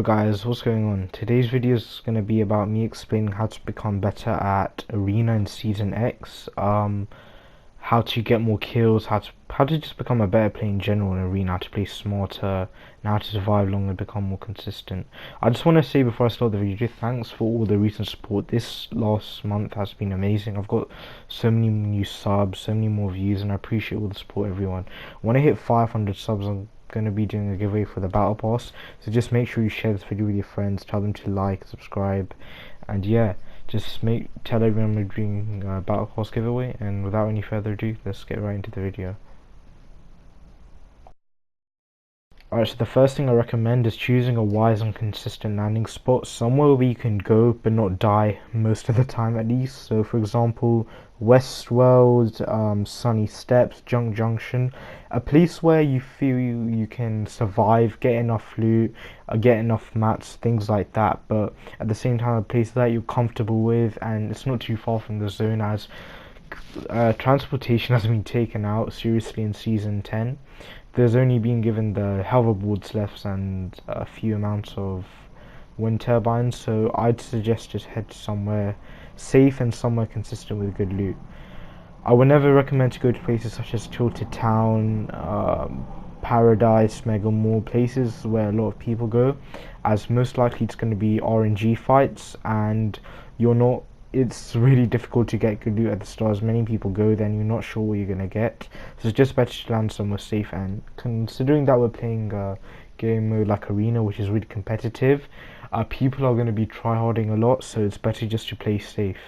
Yo guys, what's going on? Today's video is going to be about me explaining how to become better at Arena in Season X, how to get more kills, how to just become a better player in general in Arena, how to play smarter, and how to survive longer and become more consistent. I just want to say before I start the video, thanks for all the recent support. This last month has been amazing. I've got so many new subs, so many more views, and I appreciate all the support, everyone. When I hit 500 subs, I'm going to be doing a giveaway for the battle pass, so just make sure you share this video with your friends, tell them to like, subscribe, and yeah, just tell everyone we're doing a battle pass giveaway. And without any further ado, let's get right into the video. Alright, so the first thing I recommend is choosing a wise and consistent landing spot, somewhere where you can go but not die most of the time at least. So for example, Westworld, Sunny Steps, Junk Junction, a place where you feel you can survive, get enough loot, get enough mats, things like that, but at the same time a place that you're comfortable with and it's not too far from the zone, as transportation has been taken out seriously in Season 10. There's only been given the hoverboards left and a few amounts of wind turbines, so I'd suggest just head somewhere safe and somewhere consistent with good loot. I would never recommend to go to places such as Tilted Town, Paradise, Mega Mall, places where a lot of people go, as most likely it's going to be RNG fights and it's really difficult to get good loot at the start. As many people go, then you're not sure what you're gonna get. So it's just better to land somewhere safe. And considering that we're playing a game mode like Arena, which is really competitive, people are gonna be tryharding a lot. So it's better just to play safe.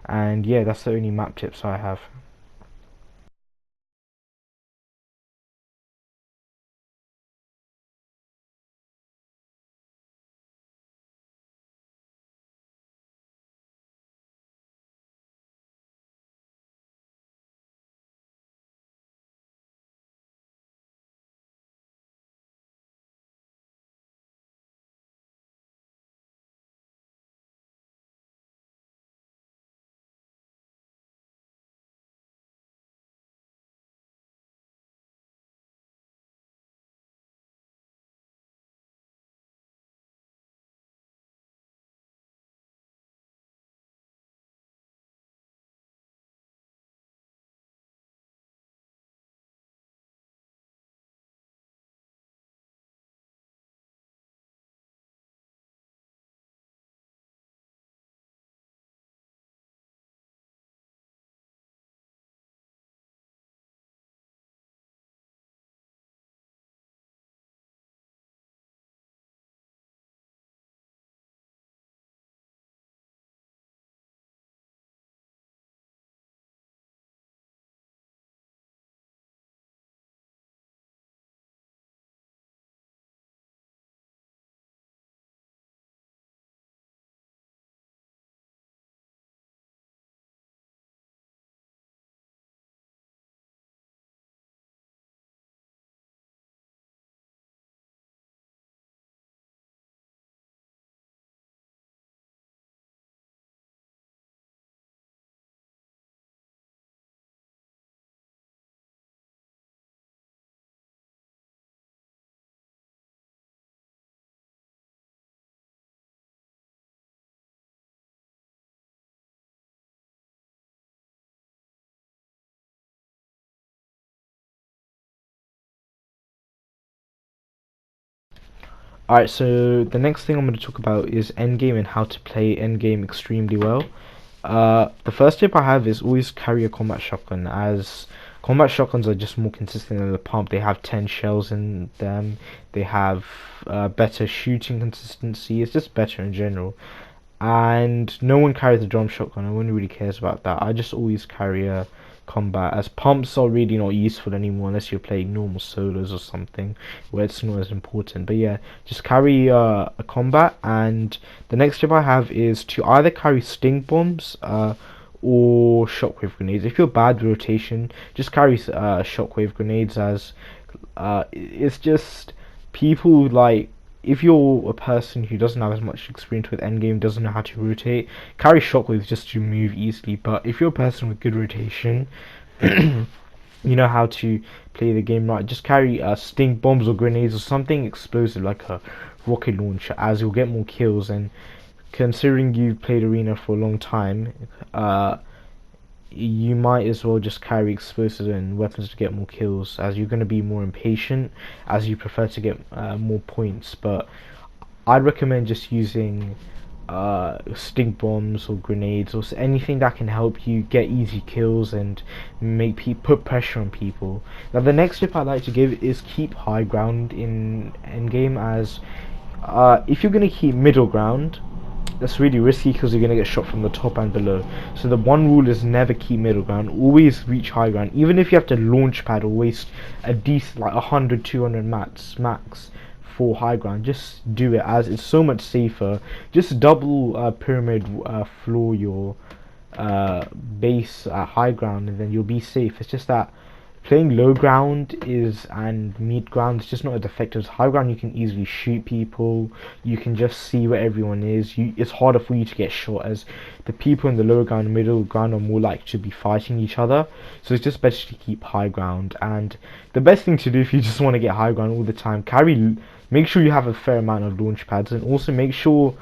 And yeah, that's the only map tips I have. Alright, so the next thing I'm going to talk about is endgame and how to play endgame extremely well. The first tip I have is always carry a combat shotgun, as combat shotguns are just more consistent than the pump. They have 10 shells in them, they have better shooting consistency, it's just better in general. And no one carries a drum shotgun, no one really cares about that. I just always carry a combat, as pumps are really not useful anymore unless you're playing normal solos or something where it's not as important. But yeah, just carry a combat. And the next tip I have is to either carry sting bombs or shockwave grenades. If you're bad with rotation, just carry shockwave grenades, as it's just people like, if you're a person who doesn't have as much experience with endgame, doesn't know how to rotate, carry shockwaves just to move easily. But if you're a person with good rotation, you know how to play the game right, just carry sting bombs or grenades or something explosive like a rocket launcher, as you'll get more kills. And considering you've played arena for a long time, you might as well just carry explosives and weapons to get more kills, as you're going to be more impatient, as you prefer to get more points. But I'd recommend just using stink bombs or grenades or anything that can help you get easy kills and put pressure on people. Now the next tip I'd like to give is keep high ground in endgame, as if you're going to keep middle ground, that's really risky because you're going to get shot from the top and below. So the one rule is never keep middle ground, always reach high ground. Even if you have to launch pad or waste a decent like 100 200 max for high ground, just do it, as it's so much safer. Just double pyramid floor your base at high ground, and then you'll be safe. It's just that playing low ground and mid ground is just not as effective as high ground. You can easily shoot people, you can just see where everyone is. It's harder for you to get shot, as the people in the lower ground and middle ground are more likely to be fighting each other. So it's just better to keep high ground. And the best thing to do if you just want to get high ground all the time, make sure you have a fair amount of launch pads, and also make sure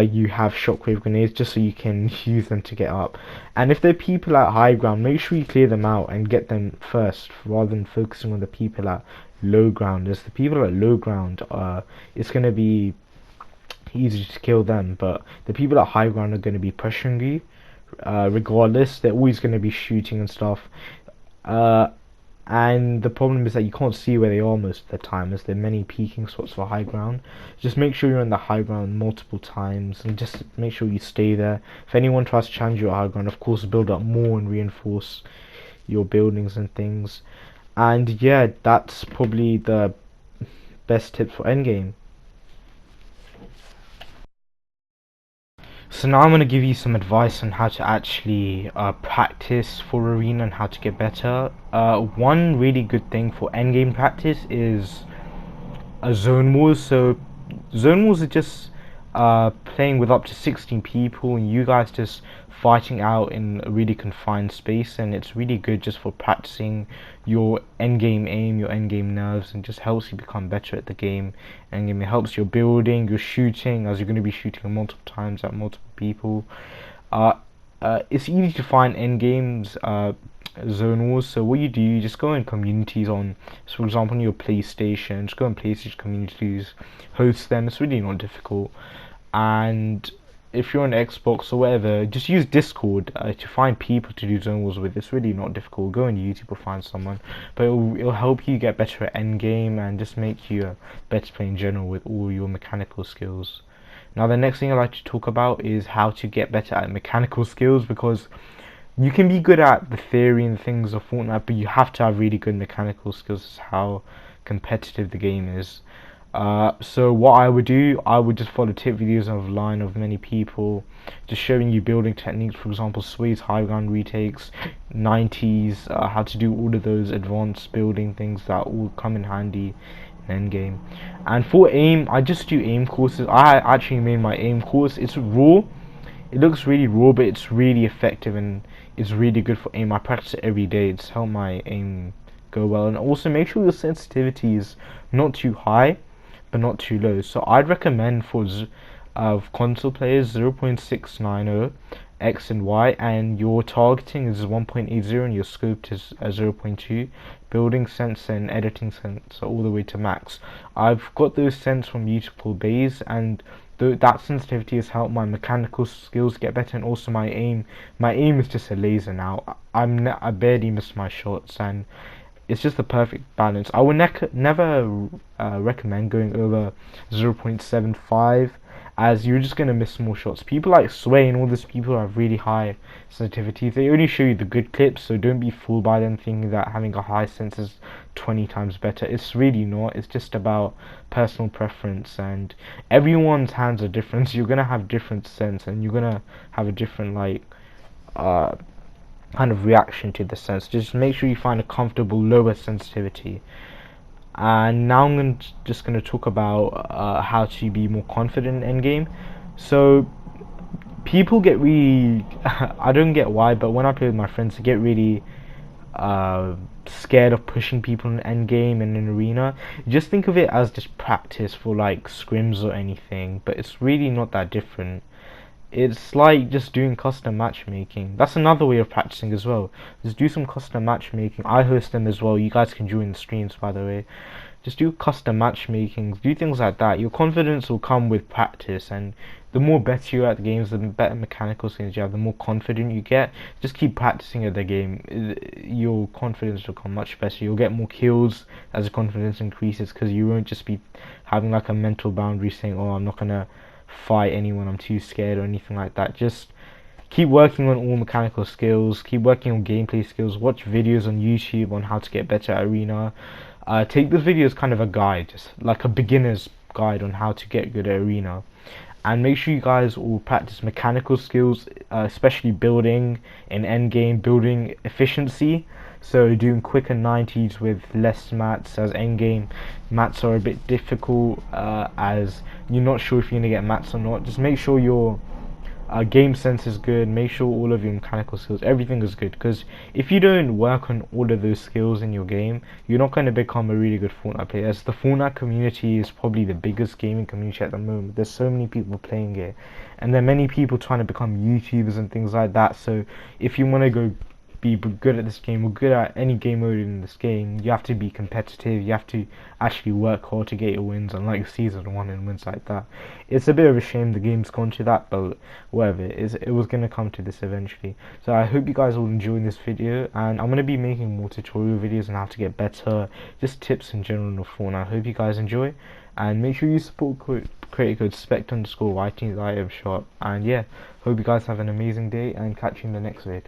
you have shockwave grenades, just so you can use them to get up. And if there are people at high ground, make sure you clear them out and get them first, rather than focusing on the people at low ground, as the people at low ground, it's going to be easy to kill them, but the people at high ground are going to be pressuring you regardless. They're always going to be shooting and stuff, and the problem is that you can't see where they are most of the time, as there are many peeking spots for high ground. Just make sure you're in the high ground multiple times, and just make sure you stay there. If anyone tries to challenge you at high ground, of course build up more and reinforce your buildings and things. And yeah, that's probably the best tip for endgame. So now I'm going to give you some advice on how to actually practice for arena and how to get better. One really good thing for endgame practice is zone wars. So zone wars are just playing with up to 16 people, and you guys just fighting out in a really confined space, and it's really good just for practicing your endgame aim, your endgame nerves, and just helps you become better at the game. Endgame, it helps your building, your shooting, as you're going to be shooting multiple times at multiple people. It's easy to find endgames zone wars. So what you do, you just go in communities on, so for example on your PlayStation, just go in PlayStation communities, host them. It's really not difficult. And if you're on Xbox or whatever, just use Discord to find people to do zone wars with. It's really not difficult. Go on YouTube or find someone, but it'll help you get better at endgame and just make you a better player in general with all your mechanical skills. Now the next thing I'd like to talk about is how to get better at mechanical skills, because you can be good at the theory and things of Fortnite, but you have to have really good mechanical skills. Is how competitive the game is. So what I would do, I would just follow tip videos online of many people just showing you building techniques, for example Sway's high ground retakes, nicees, how to do all of those advanced building things that all come in handy in endgame. And for aim, I just do aim courses. I actually made my aim course. It's raw, it looks really raw, but it's really effective and it's really good for aim. I practice it every day. It's helped my aim go well. And also make sure your sensitivity is not too high but not too low. So I'd recommend for console players 0.690 X and Y, and your targeting is 1.80 and your scope is 0.2. Building sense and editing sense are all the way to max. I've got those sense from Beautiful Bays, and that sensitivity has helped my mechanical skills get better, and also my aim. My aim is just a laser now. I barely miss my shots, and it's just the perfect balance. I would never recommend going over 0.75, as you're just going to miss more shots. People like Sway and all these people have really high sensitivity. They only show you the good clips, so don't be fooled by them thinking that having a high sense is 20 times better. It's really not. It's just about personal preference, and everyone's hands are different, so you're going to have different sense, and you're going to have a different kind of reaction to the sense. Just make sure you find a comfortable lower sensitivity. And now I'm just going to talk about how to be more confident in endgame. So people get really I don't get why, but when I play with my friends, they get really scared of pushing people in end game and in arena. Just think of it as just practice for like scrims or anything, but it's really not that different. It's like just doing custom matchmaking. That's another way of practicing as well. Just do some custom matchmaking. I host them as well. You guys can join the streams, by the way. Just do custom matchmaking. Do things like that. Your confidence will come with practice, and the more better you're at the games, the better mechanical skills you have, the more confident you get. Just keep practicing at the game. Your confidence will come much better. You'll get more kills as the confidence increases, because you won't just be having like a mental boundary saying, "Oh, I'm not gonna fight anyone, I'm too scared," or anything like that. Just keep working on all mechanical skills, keep working on gameplay skills, watch videos on YouTube on how to get better at arena. Take this video as kind of a guide, just like a beginner's guide on how to get good at arena. And make sure you guys all practice mechanical skills, especially building in endgame, building efficiency. So doing quicker 90s with less mats, as endgame mats are a bit difficult, as you're not sure if you're going to get mats or not. Just make sure your game sense is good, make sure all of your mechanical skills, everything is good, because if you don't work on all of those skills in your game, you're not going to become a really good Fortnite player. As the Fortnite community is probably the biggest gaming community at the moment, there's so many people playing it, and there are many people trying to become YouTubers and things like that. So if you want to go be good at this game or good at any game mode in this game, you have to be competitive, you have to actually work hard to get your wins, unlike season 1 and wins like that. It's a bit of a shame the game's gone to that, but whatever, it was going to come to this eventually. So I hope you guys all enjoyed this video, and I'm going to be making more tutorial videos on how to get better, just tips in general of Fortnite. I hope you guys enjoy, and make sure you support creator code spect_whiting, and yeah, hope you guys have an amazing day, and catch you in the next vid.